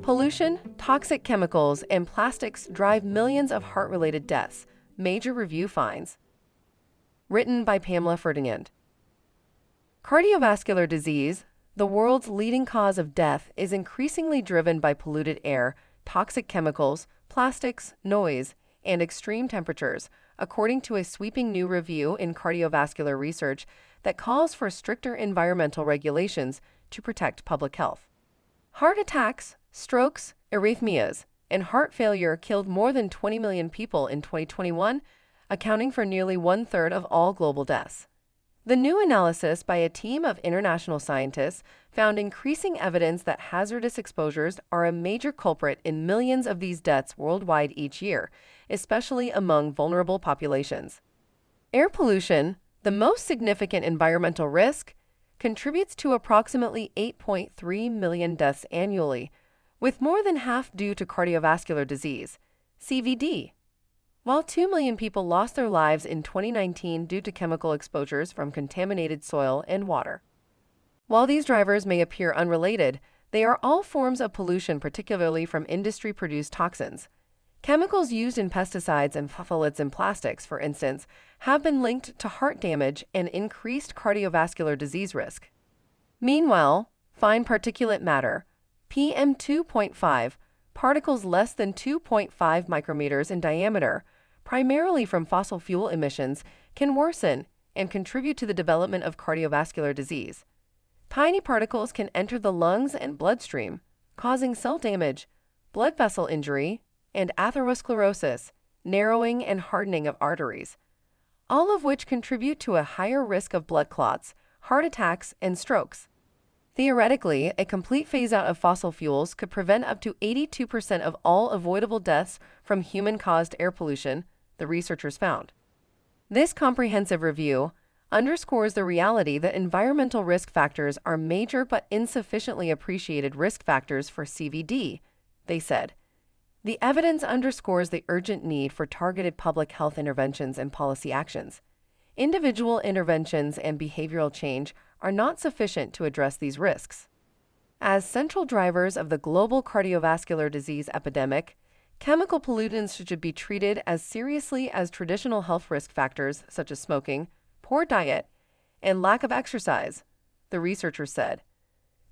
Pollution, toxic chemicals, and plastics drive millions of heart-related deaths, major review finds. Written by Pamela Ferdinand. Cardiovascular disease, the world's leading cause of death, is increasingly driven by polluted air, toxic chemicals, plastics, noise, and extreme temperatures, according to a sweeping new review in cardiovascular research that calls for stricter environmental regulations to protect public health. Heart attacks, strokes, arrhythmias, and heart failure killed more than 20 million people in 2021, accounting for nearly one-third of all global deaths. The new analysis by a team of international scientists found increasing evidence that hazardous exposures are a major culprit in millions of these deaths worldwide each year, especially among vulnerable populations. Air pollution, the most significant environmental risk, contributes to approximately 8.3 million deaths annually, with more than half due to cardiovascular disease, CVD. While 2 million people lost their lives in 2019 due to chemical exposures from contaminated soil and water. While these drivers may appear unrelated, they are all forms of pollution, particularly from industry-produced toxins. Chemicals used in pesticides and phthalates in plastics, for instance, have been linked to heart damage and increased cardiovascular disease risk. Meanwhile, fine particulate matter, PM2.5, particles less than 2.5 micrometers in diameter, primarily from fossil fuel emissions, can worsen and contribute to the development of cardiovascular disease. Tiny particles can enter the lungs and bloodstream, causing cell damage, blood vessel injury, and atherosclerosis, narrowing and hardening of arteries, all of which contribute to a higher risk of blood clots, heart attacks, and strokes. Theoretically, a complete phase-out of fossil fuels could prevent up to 82% of all avoidable deaths from human-caused air pollution, the researchers found. This comprehensive review underscores the reality that environmental risk factors are major but insufficiently appreciated risk factors for CVD, they said. The evidence underscores the urgent need for targeted public health interventions and policy actions. Individual interventions and behavioral change are not sufficient to address these risks. As central drivers of the global cardiovascular disease epidemic, chemical pollutants should be treated as seriously as traditional health risk factors such as smoking, poor diet, and lack of exercise, the researchers said.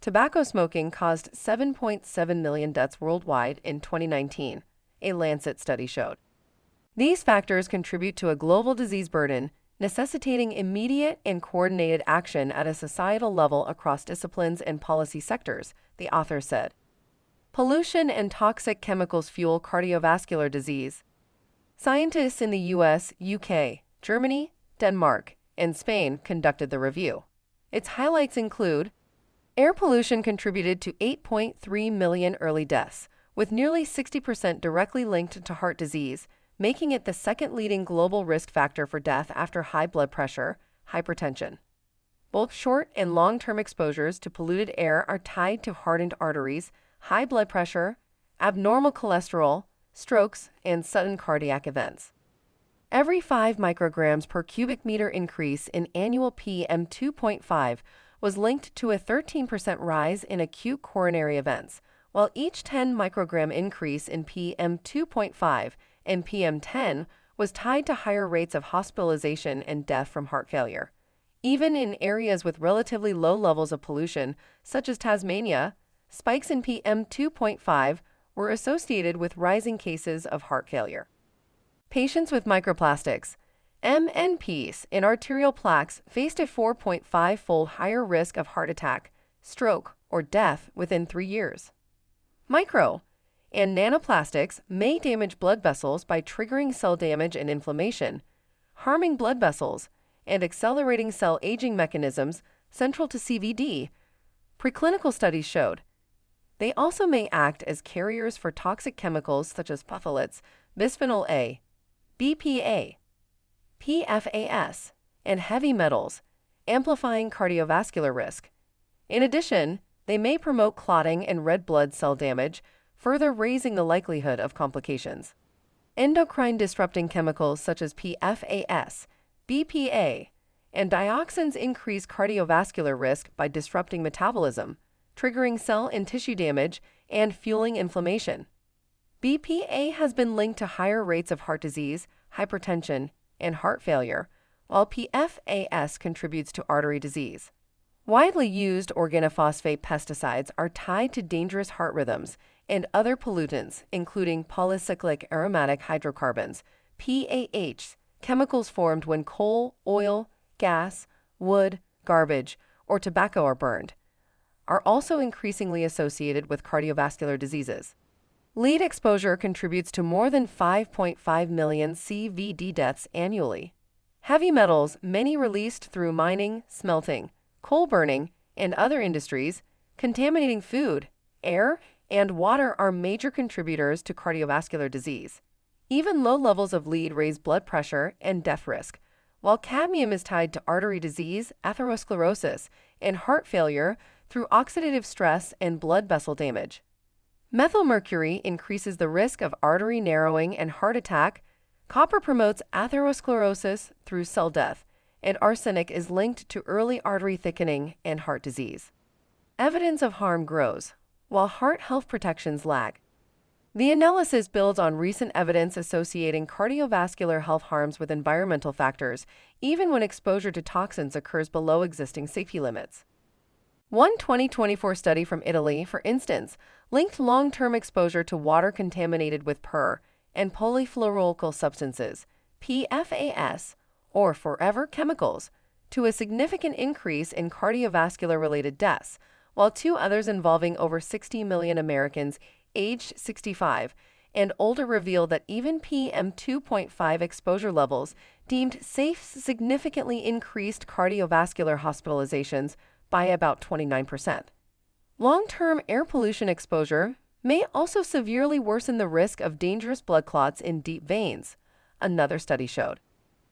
Tobacco smoking caused 7.7 million deaths worldwide in 2019, a Lancet study showed. These factors contribute to a global disease burden, necessitating immediate and coordinated action at a societal level across disciplines and policy sectors, the author said. Pollution and toxic chemicals fuel cardiovascular disease. Scientists in the US, UK, Germany, Denmark, and Spain conducted the review. Its highlights include: air pollution contributed to 8.3 million early deaths, with nearly 60% directly linked to heart disease, making it the second leading global risk factor for death after high blood pressure, hypertension. Both short and long-term exposures to polluted air are tied to hardened arteries, high blood pressure, abnormal cholesterol, strokes, and sudden cardiac events. Every 5 micrograms per cubic meter increase in annual PM2.5 was linked to a 13% rise in acute coronary events, while each 10 microgram increase in PM2.5 and PM10 was tied to higher rates of hospitalization and death from heart failure. Even in areas with relatively low levels of pollution, such as Tasmania, spikes in PM2.5 were associated with rising cases of heart failure. Patients with microplastics, MNPs, in arterial plaques faced a 4.5-fold higher risk of heart attack, stroke, or death within 3 years. Micro and nanoplastics may damage blood vessels by triggering cell damage and inflammation, harming blood vessels, and accelerating cell aging mechanisms central to CVD, preclinical studies showed. They also may act as carriers for toxic chemicals such as phthalates, bisphenol A, BPA, PFAS, and heavy metals, amplifying cardiovascular risk. In addition, they may promote clotting and red blood cell damage, further raising the likelihood of complications. Endocrine-disrupting chemicals such as PFAS, BPA, and dioxins increase cardiovascular risk by disrupting metabolism, triggering cell and tissue damage, and fueling inflammation. BPA has been linked to higher rates of heart disease, hypertension, and heart failure, while PFAS contributes to artery disease. Widely used organophosphate pesticides are tied to dangerous heart rhythms and other pollutants, including polycyclic aromatic hydrocarbons, PAHs, chemicals formed when coal, oil, gas, wood, garbage, or tobacco are burned, are also increasingly associated with cardiovascular diseases. Lead exposure contributes to more than 5.5 million CVD deaths annually. Heavy metals, many released through mining, smelting, coal burning, and other industries, contaminating food, air, and water are major contributors to cardiovascular disease. Even low levels of lead raise blood pressure and death risk, while cadmium is tied to artery disease, atherosclerosis, and heart failure through oxidative stress and blood vessel damage. Methylmercury increases the risk of artery narrowing and heart attack. Copper promotes atherosclerosis through cell death, and arsenic is linked to early artery thickening and heart disease. Evidence of harm grows, while heart health protections lag. The analysis builds on recent evidence associating cardiovascular health harms with environmental factors, even when exposure to toxins occurs below existing safety limits. One 2024 study from Italy, for instance, linked long-term exposure to water contaminated with per and polyfluoroalkyl substances, PFAS, or forever chemicals, to a significant increase in cardiovascular-related deaths, while two others involving over 60 million Americans aged 65 and older revealed that even PM2.5 exposure levels deemed safe significantly increased cardiovascular hospitalizations by about 29%. Long-term air pollution exposure may also severely worsen the risk of dangerous blood clots in deep veins, another study showed.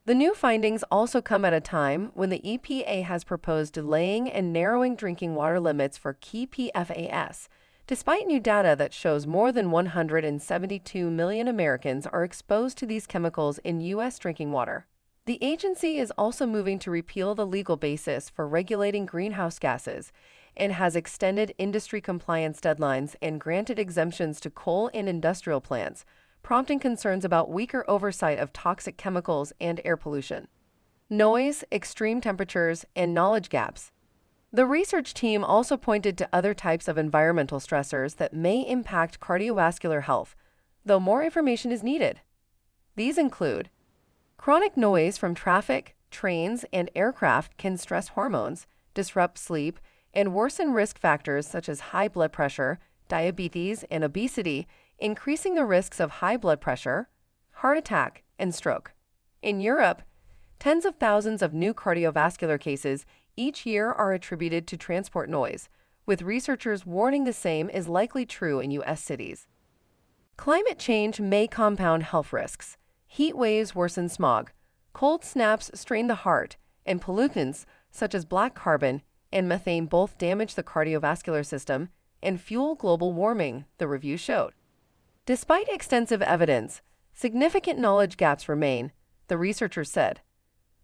The new findings also come at a time when the EPA has proposed delaying and narrowing drinking water limits for key PFAS, despite new data that shows more than 172 million Americans are exposed to these chemicals in U.S. drinking water. The agency is also moving to repeal the legal basis for regulating greenhouse gases and has extended industry compliance deadlines and granted exemptions to coal and industrial plants, prompting concerns about weaker oversight of toxic chemicals and air pollution. Noise, extreme temperatures, and knowledge gaps. The research team also pointed to other types of environmental stressors that may impact cardiovascular health, though more information is needed. These include chronic noise from traffic, trains, and aircraft can stress hormones, disrupt sleep, and worsen risk factors such as high blood pressure, diabetes, and obesity, increasing the risks of high blood pressure, heart attack, and stroke. In Europe, tens of thousands of new cardiovascular cases each year are attributed to transport noise, with researchers warning the same is likely true in U.S. cities. Climate change may compound health risks. Heat waves worsen smog, cold snaps strain the heart, and pollutants such as black carbon and methane both damage the cardiovascular system and fuel global warming, the review showed. Despite extensive evidence, significant knowledge gaps remain, the researchers said.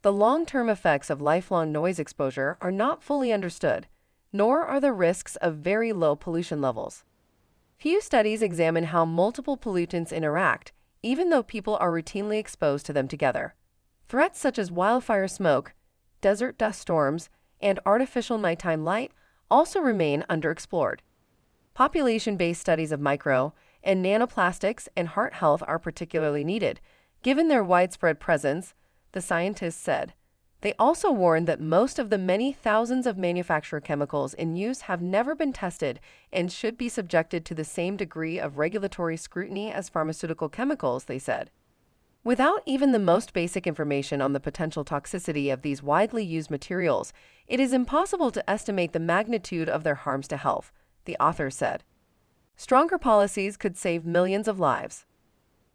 The long-term effects of lifelong noise exposure are not fully understood, nor are the risks of very low pollution levels. Few studies examine how multiple pollutants interact, even though people are routinely exposed to them together. Threats such as wildfire smoke, desert dust storms, and artificial nighttime light also remain underexplored. Population-based studies of micro and nanoplastics and heart health are particularly needed, given their widespread presence, the scientists said. They also warned that most of the many thousands of manufacturer chemicals in use have never been tested and should be subjected to the same degree of regulatory scrutiny as pharmaceutical chemicals, they said. Without even the most basic information on the potential toxicity of these widely used materials, it is impossible to estimate the magnitude of their harms to health, the authors said. Stronger policies could save millions of lives.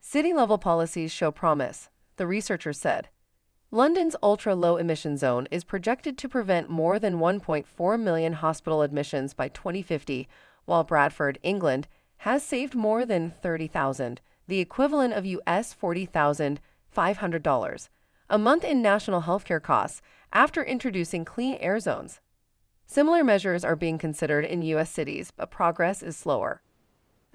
City-level policies show promise, the researchers said. London's ultra-low emission zone is projected to prevent more than 1.4 million hospital admissions by 2050, while Bradford, England, has saved more than 30,000, the equivalent of US $40,500, a month in national healthcare costs after introducing clean air zones. Similar measures are being considered in U.S. cities, but progress is slower.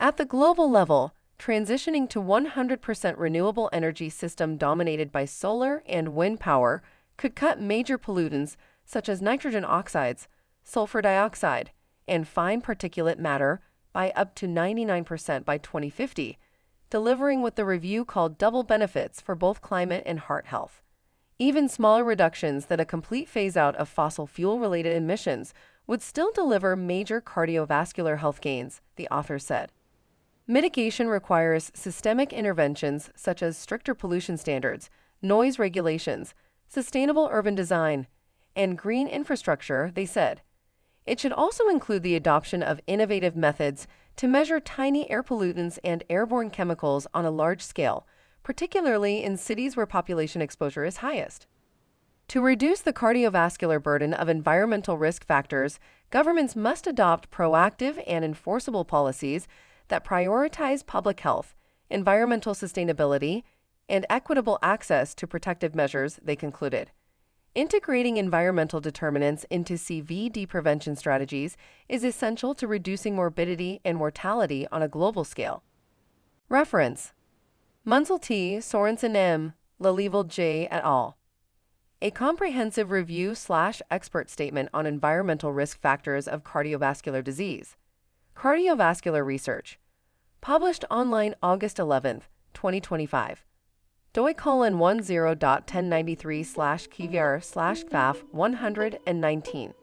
At the global level, transitioning to 100% renewable energy system dominated by solar and wind power could cut major pollutants such as nitrogen oxides, sulfur dioxide, and fine particulate matter by up to 99% by 2050, delivering what the review called double benefits for both climate and heart health. Even smaller reductions than a complete phase-out of fossil fuel-related emissions would still deliver major cardiovascular health gains, the author said. Mitigation requires systemic interventions such as stricter pollution standards, noise regulations, sustainable urban design, and green infrastructure, they said. It should also include the adoption of innovative methods to measure tiny air pollutants and airborne chemicals on a large scale, particularly in cities where population exposure is highest. To reduce the cardiovascular burden of environmental risk factors, governments must adopt proactive and enforceable policies that prioritize public health, environmental sustainability, and equitable access to protective measures, they concluded. Integrating environmental determinants into CVD prevention strategies is essential to reducing morbidity and mortality on a global scale. Reference: Munsell T., Sorensen M., Lalieveld J. et al. A comprehensive review/expert statement on environmental risk factors of cardiovascular disease. Cardiovascular Research. Published online August 11, 2025. doi:10.1093/KVR/FAF 119.